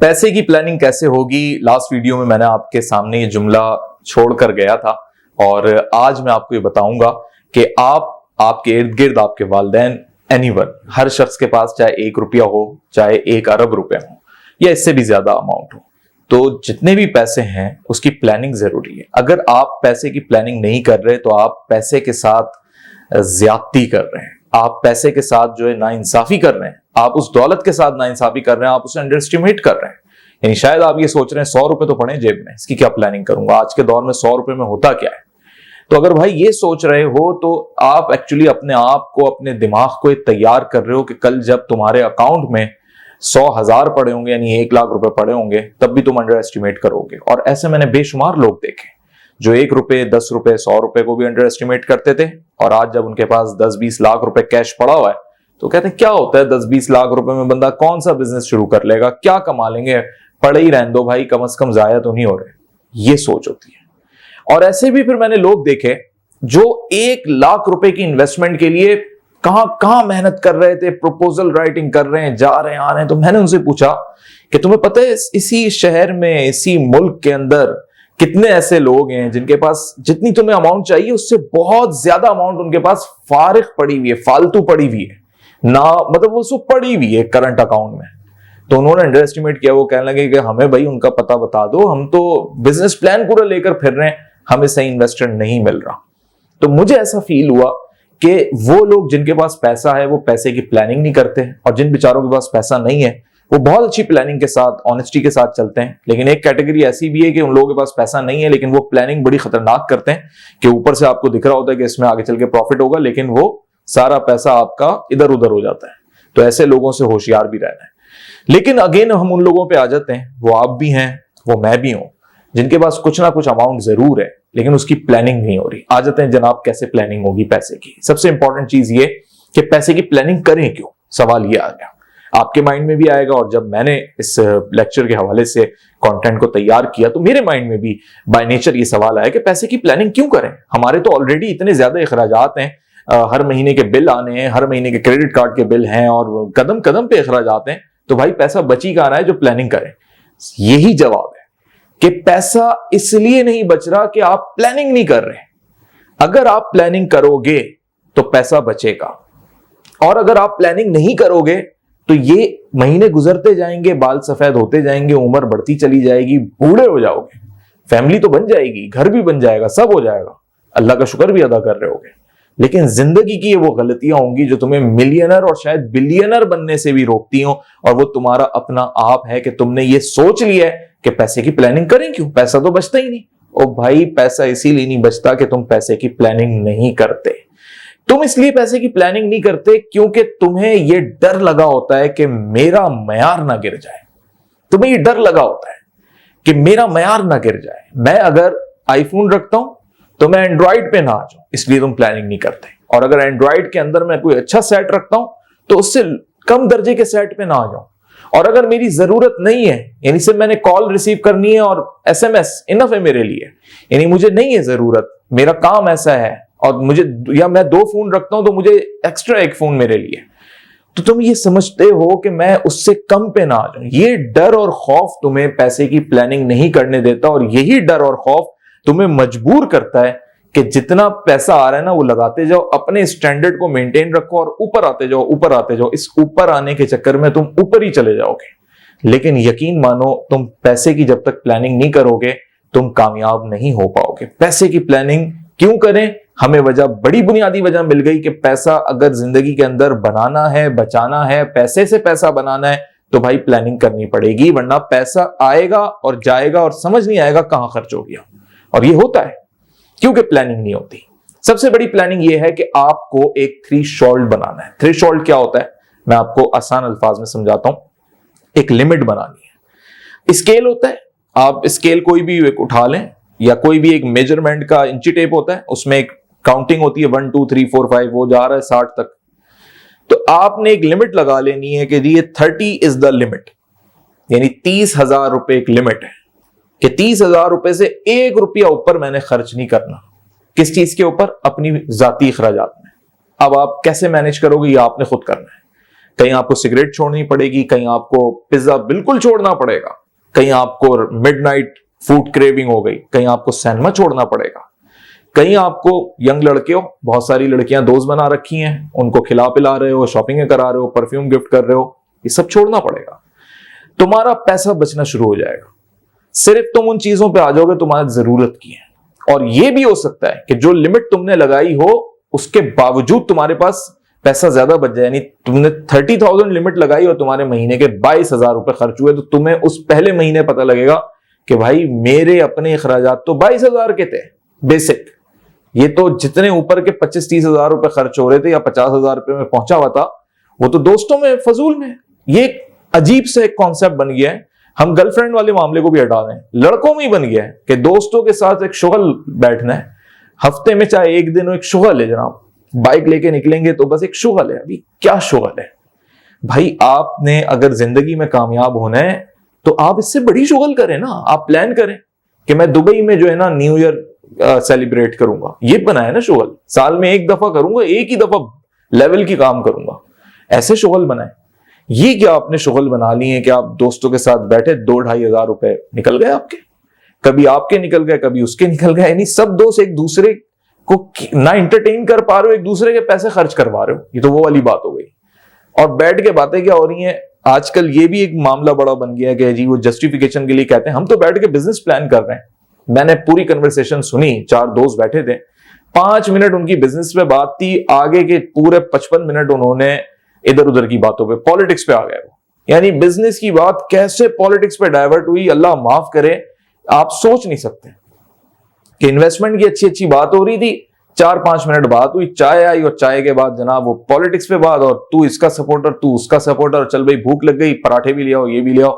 پیسے کی پلاننگ کیسے ہوگی؟ لاسٹ ویڈیو میں نے آپ کے سامنے یہ جملہ چھوڑ کر گیا تھا اور آج میں آپ کو یہ بتاؤں گا کہ آپ کے ارد گرد آپ کے والدین اینی ون، ہر شخص کے پاس چاہے 1 روپیہ ہو، چاہے 1 ارب روپے ہو یا اس سے بھی زیادہ اماؤنٹ ہو، تو جتنے بھی پیسے ہیں اس کی پلاننگ ضروری ہے۔ اگر آپ پیسے کی پلاننگ نہیں کر رہے تو آپ پیسے کے ساتھ زیادتی کر رہے ہیں، آپ پیسے کے ساتھ جو ہے ناانصافی کر رہے ہیں، آپ اس دولت کے ساتھ ناانصافی کر رہے ہیں، آپ اسے انڈر اسٹیمیٹ کر رہے ہیں۔ یعنی شاید آپ یہ سوچ رہے ہیں 100 روپے تو پڑے جیب میں، اس کی کیا پلاننگ کروں گا، آج کے دور میں 100 روپے میں ہوتا کیا ہے۔ تو اگر بھائی یہ سوچ رہے ہو تو آپ ایکچولی اپنے آپ کو، اپنے دماغ کو تیار کر رہے ہو کہ کل جب تمہارے اکاؤنٹ میں 100,000 پڑے ہوں گے، یعنی 1 لاکھ روپے پڑے ہوں گے، تب بھی تم انڈر اسٹیمیٹ کرو گے۔ اور ایسے میں نے بے شمار لوگ دیکھے جو 1 روپے، 10 روپے، 100 روپے کو بھی انڈر اسٹیمیٹ کرتے تھے، اور آج جب ان کے پاس 10-20 لاکھ روپے کیش پڑا ہوا ہے تو کہتے ہیں کیا ہوتا ہے 10-20 لاکھ روپے میں بندہ کون سا بزنس شروع کر لے گا، کیا کما لیں گے، پڑے ہی رہن دو بھائی، کم از کم ضائع تو نہیں ہو رہے۔ یہ سوچ ہوتی ہے۔ اور ایسے بھی پھر میں نے لوگ دیکھے جو 1 لاکھ روپے کی انویسٹمنٹ کے لیے کہاں محنت کر رہے تھے، پروپوزل رائٹنگ کر رہے ہیں، جا رہے ہیں، آ رہے ہیں۔ تو میں نے ان سے پوچھا کہ تمہیں پتہ ہے اسی شہر میں، اسی ملک کے اندر کتنے ایسے لوگ ہیں جن کے پاس جتنی تمہیں اماؤنٹ چاہیے اس سے بہت زیادہ اماؤنٹ ان کے پاس فارغ پڑی ہوئی ہے، فالتو پڑی ہوئی ہے، نہ مطلب وہ سو پڑی ہوئی ہے کرنٹ اکاؤنٹ میں۔ تو انہوں نے انڈر اسٹیمیٹ کیا، وہ کہنے لگے کہ ہمیں بھائی ان کا پتہ بتا دو، ہم تو بزنس پلان پورا لے کر پھر رہے ہیں، ہمیں صحیح انویسٹر نہیں مل رہا۔ تو مجھے ایسا فیل ہوا کہ وہ لوگ جن کے پاس پیسہ ہے وہ پیسے کی پلاننگ نہیں کرتے، اور جن بیچاروں کے پاس پیسہ نہیں ہے وہ بہت اچھی پلاننگ کے ساتھ، آنےسٹی کے ساتھ چلتے ہیں۔ لیکن ایک کیٹیگری ایسی بھی ہے کہ ان لوگوں کے پاس پیسہ نہیں ہے لیکن وہ پلاننگ بڑی خطرناک کرتے ہیں کہ اوپر سے آپ کو دکھ رہا ہوتا ہے کہ اس میں آگے چل کے پروفٹ ہوگا، لیکن وہ سارا پیسہ آپ کا ادھر ادھر ہو جاتا ہے۔ تو ایسے لوگوں سے ہوشیار بھی رہنا ہے۔ لیکن اگین ہم ان لوگوں پہ آ جاتے ہیں، وہ آپ بھی ہیں، وہ میں بھی ہوں، جن کے پاس کچھ نہ کچھ اماؤنٹ ضرور ہے لیکن اس کی پلاننگ نہیں ہو رہی۔ آ جاتے ہیں جناب کیسے پلاننگ ہوگی پیسے کی۔ سب سے امپورٹنٹ چیز یہ کہ پیسے کی پلاننگ کریں کیوں، سوال یہ آ گیا، آپ کے مائنڈ میں بھی آئے گا۔ اور جب میں نے اس لیکچر کے حوالے سے کنٹینٹ کو تیار کیا تو میرے مائنڈ میں بھی بائی نیچر یہ سوال آیا کہ پیسے کی پلاننگ کیوں کریں، ہمارے تو آلریڈی اتنے زیادہ اخراجات ہیں، ہر مہینے کے بل آنے ہیں، ہر مہینے کے کریڈٹ کارڈ کے بل ہیں، اور قدم قدم پہ اخراجات ہیں، تو بھائی پیسہ بچی کہاں رہا ہے جو پلاننگ کریں۔ یہی جواب ہے کہ پیسہ اس لیے نہیں بچ رہا کہ آپ پلاننگ نہیں کر رہے۔ اگر آپ پلاننگ کرو گے تو پیسہ بچے گا، اور اگر آپ پلاننگ نہیں کرو گے تو یہ مہینے گزرتے جائیں گے، بال سفید ہوتے جائیں گے، عمر بڑھتی چلی جائے گی، بوڑھے ہو جاؤ گے، فیملی تو بن جائے گی، گھر بھی بن جائے گا، سب ہو جائے گا، اللہ کا شکر بھی ادا کر رہے ہوگے، لیکن زندگی کی وہ غلطیاں ہوں گی جو تمہیں ملینر اور شاید بلینر بننے سے بھی روکتی ہوں، اور وہ تمہارا اپنا آپ ہے کہ تم نے یہ سوچ لیا ہے کہ پیسے کی پلاننگ کریں کیوں، پیسہ تو بچتا ہی نہیں۔ او بھائی پیسہ اسی لیے نہیں بچتا کہ تم پیسے کی پلاننگ نہیں کرتے۔ تم اس لیے پیسے کی پلاننگ نہیں کرتے کیونکہ تمہیں یہ ڈر لگا ہوتا ہے کہ میرا معیار نہ گر جائے، تمہیں یہ ڈر لگا ہوتا ہے کہ میرا معیار نہ گر جائے، میں اگر آئی فون رکھتا ہوں تو میں اینڈرائڈ پہ نہ آ جاؤں، اس لیے تم پلاننگ نہیں کرتے، اور اگر اینڈرائڈ کے اندر میں کوئی اچھا سیٹ رکھتا ہوں تو اس سے کم درجے کے سیٹ پہ نہ آ جاؤں، اور اگر میری ضرورت نہیں ہے، یعنی صرف میں نے کال ریسیو کرنی ہے اور SMS انف ہے میرے لیے، یعنی مجھے نہیں ہے ضرورت، میرا کام ایسا ہے، اور مجھے یا میں 2 فون رکھتا ہوں تو مجھے ایکسٹرا 1 فون میرے لیے، تو تم یہ سمجھتے ہو کہ میں اس سے کم پہ نہ آ جاؤں۔ یہ ڈر اور خوف تمہیں پیسے کی پلاننگ نہیں کرنے دیتا، اور یہی ڈر اور خوف تمہیں مجبور کرتا ہے کہ جتنا پیسہ آ رہا ہے نا وہ لگاتے جاؤ، اپنے اسٹینڈرڈ کو مینٹین رکھو، اور اوپر آتے جاؤ، اوپر آتے جاؤ۔ اس اوپر آنے کے چکر میں تم اوپر ہی چلے جاؤ گے، لیکن یقین مانو تم پیسے کی جب تک پلاننگ نہیں کرو گے تم کامیاب نہیں ہو پاؤ گے۔ پیسے کی پلاننگ کیوں کریں؟ ہمیں وجہ، بڑی بنیادی وجہ مل گئی کہ پیسہ اگر زندگی کے اندر بنانا ہے، بچانا ہے، پیسے سے پیسہ بنانا ہے تو بھائی پلاننگ کرنی پڑے گی، ورنہ پیسہ آئے گا اور جائے گا اور سمجھ نہیں آئے گا کہاں خرچ ہو گیا۔ اور یہ ہوتا ہے کیونکہ پلاننگ نہیں ہوتی۔ سب سے بڑی پلاننگ یہ ہے کہ آپ کو ایک تھریشولڈ بنانا ہے۔ تھریشولڈ کیا ہوتا ہے میں آپ کو آسان الفاظ میں سمجھاتا ہوں۔ ایک لمٹ بنانی ہے۔ اسکیل ہوتا ہے، آپ اسکیل کوئی بھی اٹھا لیں، یا کوئی بھی ایک میجرمنٹ کا انچی ٹیپ ہوتا ہے، اس میں ایک کاؤنٹنگ ہوتی ہے 1 2 3 4 5، وہ جا رہا ہے 60 تک، تو آپ نے ایک لمٹ لگا لینی ہے کہ یہ 30 از دا لمٹ، یعنی 30,000 روپے ایک لمٹ ہے کہ 30,000 روپے سے 1 روپیہ اوپر میں نے خرچ نہیں کرنا۔ کس چیز کے اوپر؟ اپنی ذاتی اخراجات میں۔ اب آپ کیسے مینج کرو گے یہ آپ نے خود کرنا ہے۔ کہیں آپ کو سگریٹ چھوڑنی پڑے گی, کہیں آپ کو پیزا بالکل چھوڑنا پڑے گا, کہیں آپ کو مڈ نائٹ فوڈ کریونگ ہو گئی, کہیں آپ کو سینما چھوڑنا پڑے گا, کہیں آپ کو ینگ لڑکے ہو, بہت ساری لڑکیاں دوست بنا رکھی ہیں, ان کو کھلا پلا رہے ہو, شاپنگ کرا رہے ہو, پرفیوم گفٹ کر رہے ہو, یہ سب چھوڑنا پڑے گا. تمہارا پیسہ بچنا شروع ہو جائے گا. صرف تم ان چیزوں پہ آ جاؤ گے تمہاری ضرورت کی ہے. اور یہ بھی ہو سکتا ہے کہ جو لمٹ تم نے لگائی ہو اس کے باوجود تمہارے پاس پیسہ زیادہ بچ جائے. یعنی تم نے 30,000 لمٹ لگائی اور تمہارے مہینے کے 22,000 روپے خرچ ہوئے, تو تمہیں اس پہلے مہینے پتہ لگے گا کہ بھائی میرے اپنے اخراجات تو 22,000 کے تھے بیسک. یہ تو جتنے اوپر کے 25-30,000 روپے خرچ ہو رہے تھے یا 50,000 روپے میں پہنچا ہوا تھا, وہ تو دوستوں میں فضول میں. یہ ایک عجیب سے ایک کانسیپٹ بن گیا ہے. ہم گرل فرینڈ والے معاملے کو بھی ہٹا دیں, لڑکوں میں ہی بن گیا ہے کہ دوستوں کے ساتھ ایک شغل بیٹھنا ہے. ہفتے میں چاہے ایک دن ایک شغل ہے جناب, بائک لے کے نکلیں گے تو بس ایک شغل ہے. ابھی کیا شغل ہے بھائی؟ آپ نے اگر زندگی میں کامیاب ہونا ہے تو آپ اس سے بڑی شغل کریں نا. آپ پلان کریں کہ میں دبئی میں جو ہے نا نیو ایئر سیلیبریٹ کروں گا, یہ بنایا نا شغل. سال میں ایک دفعہ کروں گا, ایک ہی دفعہ لیول کی کام کروں گا, ایسے شغل بنائیں. یہ کیا آپ نے شغل بنا لی ہے کہ آپ دوستوں کے ساتھ بیٹھے 2-2.5 ہزار روپے نکل گئے آپ کے, کبھی آپ کے نکل گئے کبھی اس کے نکل گئے. یعنی سب دوست ایک دوسرے کو نہ انٹرٹین کر پا رہے ہو, ایک دوسرے کے پیسے خرچ کروا رہے ہو. یہ تو وہ والی بات ہو گئی. اور بیٹھ کے باتیں کیا ہو رہی ہیں آج کل, یہ بھی ایک معاملہ بڑا بن گیا ہے کہ جی وہ جسٹیفیکیشن کے لیے کہتے ہیں ہم تو بیٹھ کے بزنس پلان کر رہے ہیں. میں نے پوری کنورسیشن سنی, 4 دوست بیٹھے تھے, 5 منٹ ان کی بزنس پہ بات تھی, آگے کے پورے 55 منٹ انہوں نے ادھر ادھر کی باتوں پہ, پالیٹکس پہ آ گئے. یعنی بزنس کی بات کیسے پالیٹکس پہ ڈائیورٹ ہوئی, اللہ معاف کرے, آپ سوچ نہیں سکتے. کہ انویسٹمنٹ کی اچھی اچھی بات ہو رہی تھی, 4-5 منٹ بات ہوئی, چائے آئی اور چائے کے بعد جناب وہ پالیٹکس پہ بات, اور تو اس کا سپورٹر تو اس کا سپورٹر, چل بھائی بھوک لگ گئی پراٹھے بھی لے آؤ یہ بھی لے آؤ.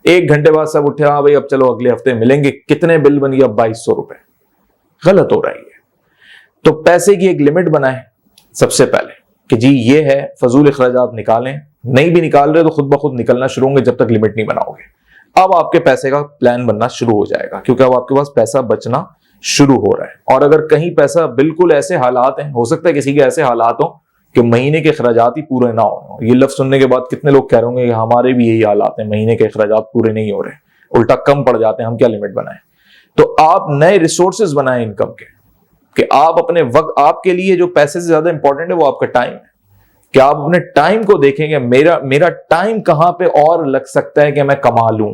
1 گھنٹے بعد سب اٹھے, ہاں بھائی اب چلو اگلے ہفتے ملیں گے. کتنے بل بن گیا؟ 2,200 روپے. غلط ہو رہا ہے. تو پیسے کی ایک لمٹ بنائیں سب سے پہلے کہ جی یہ ہے, فضول اخراجات نکالیں. نہیں بھی نکال رہے تو خود بخود نکلنا شروع ہوں گے جب تک لمٹ نہیں بناؤ گے. اب آپ کے پیسے کا پلان بننا شروع ہو جائے گا, کیونکہ اب آپ کے پاس پیسہ بچنا شروع ہو رہا ہے. اور اگر کہیں پیسہ بالکل ایسے حالات ہیں, ہو سکتا ہے کسی کے ایسے حالات ہوں کہ مہینے کے اخراجات ہی پورے نہ ہو. یہ لفظ سننے کے بعد کتنے لوگ کہہ رہے ہوں گے کہ ہمارے بھی یہی حالات ہیں, مہینے کے اخراجات پورے نہیں ہو رہے, الٹا کم پڑ جاتے ہیں, ہم کیا لمٹ بنائیں. تو آپ نئے ریسورسز بنائیں انکم کے, کہ آپ اپنے وقت, آپ کے لیے جو پیسے سے زیادہ امپورٹنٹ ہے وہ آپ کا ٹائم ہے. کہ آپ اپنے ٹائم کو دیکھیں کہ میرا ٹائم کہاں پہ اور لگ سکتا ہے کہ میں کما لوں,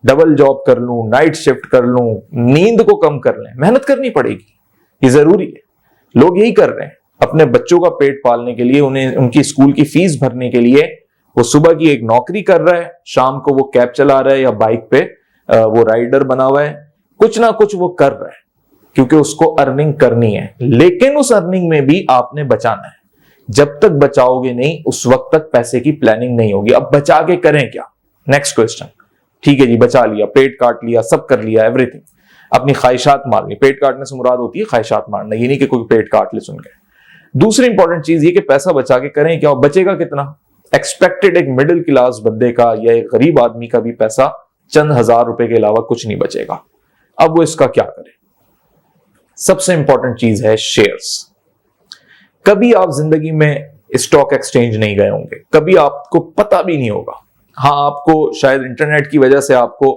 ڈبل جاب کر لوں, نائٹ شفٹ کر لوں, نیند کو کم کر لیں. محنت کرنی پڑے گی, یہ ضروری ہے. لوگ یہی کر رہے ہیں اپنے بچوں کا پیٹ پالنے کے لیے, انہیں ان کی اسکول کی فیس بھرنے کے لیے. وہ صبح کی ایک نوکری کر رہا ہے, شام کو وہ کیب چلا رہا ہے یا بائک پہ وہ رائڈر بنا ہوا ہے, کچھ نہ کچھ وہ کر رہا ہے کیونکہ اس کو ارننگ کرنی ہے. لیکن اس ارننگ میں بھی آپ نے بچانا ہے. جب تک بچاؤ گے نہیں اس وقت تک پیسے کی پلاننگ نہیں ہوگی. اب بچا کے کریں کیا؟ Next question. ٹھیک ہے جی, بچا لیا, پیٹ کاٹ لیا, سب کر لیا, ایوری تھنگ, اپنی خواہشات مار لی. پیٹ کاٹنے سے مراد ہوتی ہے خواہشات مارنا, یہ نہیں کہ کوئی پیٹ کاٹ لے سن کے. دوسری انپورٹنٹ چیز یہ کہ پیسہ بچا کے کریں کیا, بچے گا کتنا؟ ایکسپیکٹڈ ایک مڈل کلاس بندے کا یا ایک غریب آدمی کا بھی پیسہ چند ہزار روپے کے علاوہ کچھ نہیں بچے گا. اب وہ اس کا کیا کرے؟ سب سے امپورٹنٹ چیز ہے شیئرز. کبھی آپ زندگی میں اسٹاک ایکسچینج نہیں گئے ہوں گے, کبھی آپ کو پتا بھی نہیں ہوگا. ہاں آپ کو شاید انٹرنیٹ کی وجہ سے آپ کو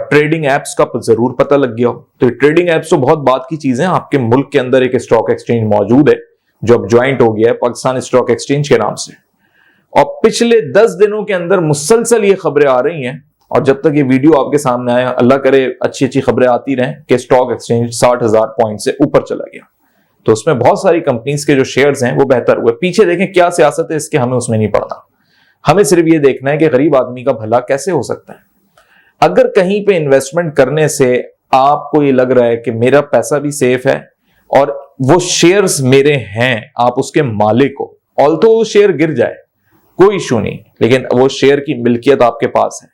ٹریڈنگ ایپس کا ضرور پتہ لگ گیا ہو. تو ٹریڈنگ ایپس تو بہت بات کی چیزیں. آپ کے ملک کے اندر ایک اسٹاک ایکسچینج موجود ہے جو اب جوائنٹ ہو گیا ہے پاکستان اسٹاک ایکسچینج کے نام سے. اور پچھلے 10 دنوں کے اندر مسلسل یہ خبریں آ رہی ہیں, اور جب تک یہ ویڈیو آپ کے سامنے آیا, اللہ کرے اچھی اچھی خبریں آتی رہیں کہ اسٹاک ایکسچینج 60,000 پوائنٹ سے اوپر چلا گیا. تو اس میں بہت ساری کمپنیز کے جو شیئرز ہیں وہ بہتر ہوئے. پیچھے دیکھیں کیا سیاست ہے اس کے, ہمیں اس میں نہیں پڑنا. ہمیں صرف یہ دیکھنا ہے کہ غریب آدمی کا بھلا کیسے ہو سکتا ہے. اگر کہیں پہ انویسٹمنٹ کرنے سے آپ کو یہ لگ رہا ہے کہ میرا پیسہ بھی سیف ہے اور وہ شیئرز میرے ہیں, آپ اس کے مالک ہو, آلتو وہ شیئر گر جائے کوئی ایشو نہیں, لیکن وہ شیئر کی ملکیت آپ کے پاس ہے.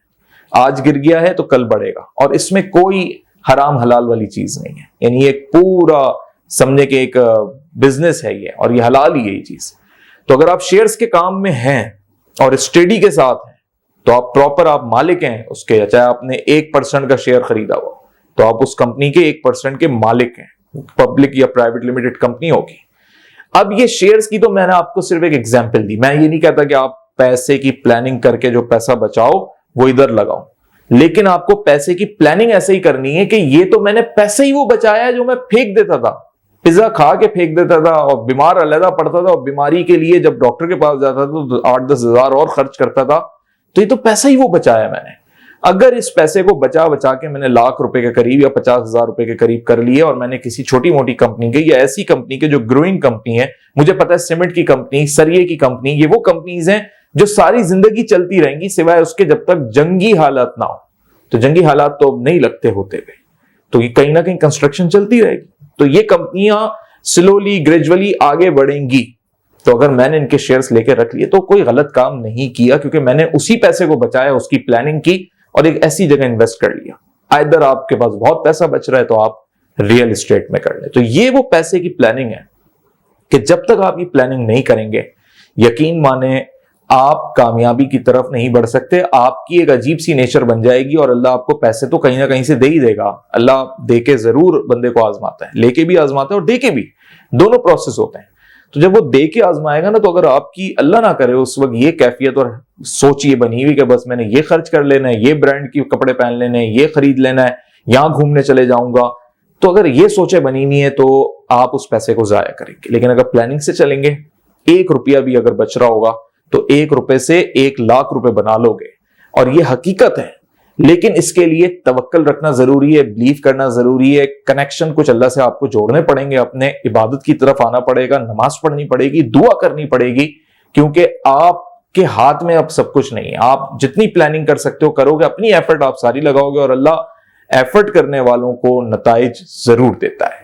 آج گر گیا ہے تو کل بڑھے گا, اور اس میں کوئی حرام حلال والی چیز نہیں ہے. یعنی ایک پورا سمجھے کہ ایک بزنس ہے یہ, اور یہ حلال ہی ہے یہ چیز. تو اگر آپ شیئرز کے کام میں ہیں اور اسٹڈی کے ساتھ ہیں تو آپ پراپر آپ مالک ہیں اس کے. چاہے آپ نے 1% کا شیئر خریدا ہوا تو آپ اس کمپنی کے 1% کے مالک ہیں, پبلک یا پرائیویٹ لمیٹڈ کمپنی ہوگی. اب یہ شیئرز کی تو میں نے آپ کو صرف ایک ایگزامپل دی. میں یہ نہیں کہتا کہ آپ پیسے کی پلاننگ کر کے جو پیسہ بچاؤ وہ ادھر لگاؤ. لیکن آپ کو پیسے کی پلاننگ ایسے ہی کرنی ہے کہ یہ تو میں نے پیسے ہی وہ بچایا ہے جو میں پھینک دیتا تھا, پیزا کھا کے پھینک دیتا تھا اور بیمار علیحدہ پڑتا تھا, اور بیماری کے لیے جب ڈاکٹر کے پاس جاتا تھا تو 8-10 ہزار اور خرچ کرتا تھا. تو یہ تو پیسہ ہی وہ بچایا میں نے. اگر اس پیسے کو بچا کے میں نے ₹1,00,000 کے قریب یا ₹50,000 کے قریب کر لیے, اور میں نے کسی چھوٹی موٹی کمپنی کے یا ایسی کمپنی کے جو گروئنگ کمپنی ہے, مجھے پتا ہے سیمنٹ کی کمپنی, سریے کی کمپنی, یہ وہ کمپنیز ہیں جو ساری زندگی چلتی رہیں گی سوائے اس کے جب تک جنگی حالات نہ ہو. تو جنگی حالات تو اب نہیں لگتے ہوتے ہوئے, تو یہ کہیں نہ کہیں کنسٹرکشن چلتی رہے گی. تو یہ کمپنیاں سلولی گریجولی آگے بڑھیں گی. تو اگر میں نے ان کے شیئرز لے کے رکھ لیے تو کوئی غلط کام نہیں کیا, کیونکہ میں نے اسی پیسے کو بچایا, اس کی پلاننگ کی اور ایک ایسی جگہ انویسٹ کر لیا. ادھر آپ کے پاس بہت پیسہ بچ رہا ہے تو آپ ریئل اسٹیٹ میں کر لیں. تو یہ وہ پیسے کی پلاننگ ہے کہ جب تک آپ یہ پلاننگ نہیں کریں گے, یقین مانیں آپ کامیابی کی طرف نہیں بڑھ سکتے. آپ کی ایک عجیب سی نیچر بن جائے گی, اور اللہ آپ کو پیسے تو کہیں نہ کہیں سے دے ہی دے گا. اللہ دے کے ضرور بندے کو آزماتا ہے, لے کے بھی آزماتا ہے اور دے کے بھی, دونوں پروسیس ہوتے ہیں. تو جب وہ دے کے آزمائے گا نا, تو اگر آپ کی اللہ نہ کرے اس وقت یہ کیفیت اور سوچ یہ بنی ہوئی کہ بس میں نے یہ خرچ کر لینا ہے, یہ برانڈ کی کپڑے پہن لینے ہیں, یہ خرید لینا ہے, یہاں گھومنے چلے جاؤں گا, تو اگر یہ سوچیں بنی نہیں ہے تو آپ اس پیسے کو ضائع کریں گے. لیکن اگر پلاننگ سے چلیں گے, ₹1 بھی اگر بچ رہا ہوگا تو ₹1 سے ₹1,00,000 بنا لو گے. اور یہ حقیقت ہے, لیکن اس کے لیے توکل رکھنا ضروری ہے, بلیو کرنا ضروری ہے, کنیکشن کچھ اللہ سے آپ کو جوڑنے پڑیں گے, اپنے عبادت کی طرف آنا پڑے گا, نماز پڑھنی پڑے گی, دعا کرنی پڑے گی, کیونکہ آپ کے ہاتھ میں اب سب کچھ نہیں ہے. آپ جتنی پلاننگ کر سکتے ہو کرو گے, اپنی ایفرٹ آپ ساری لگاؤ گے, اور اللہ ایفرٹ کرنے والوں کو نتائج ضرور دیتا ہے.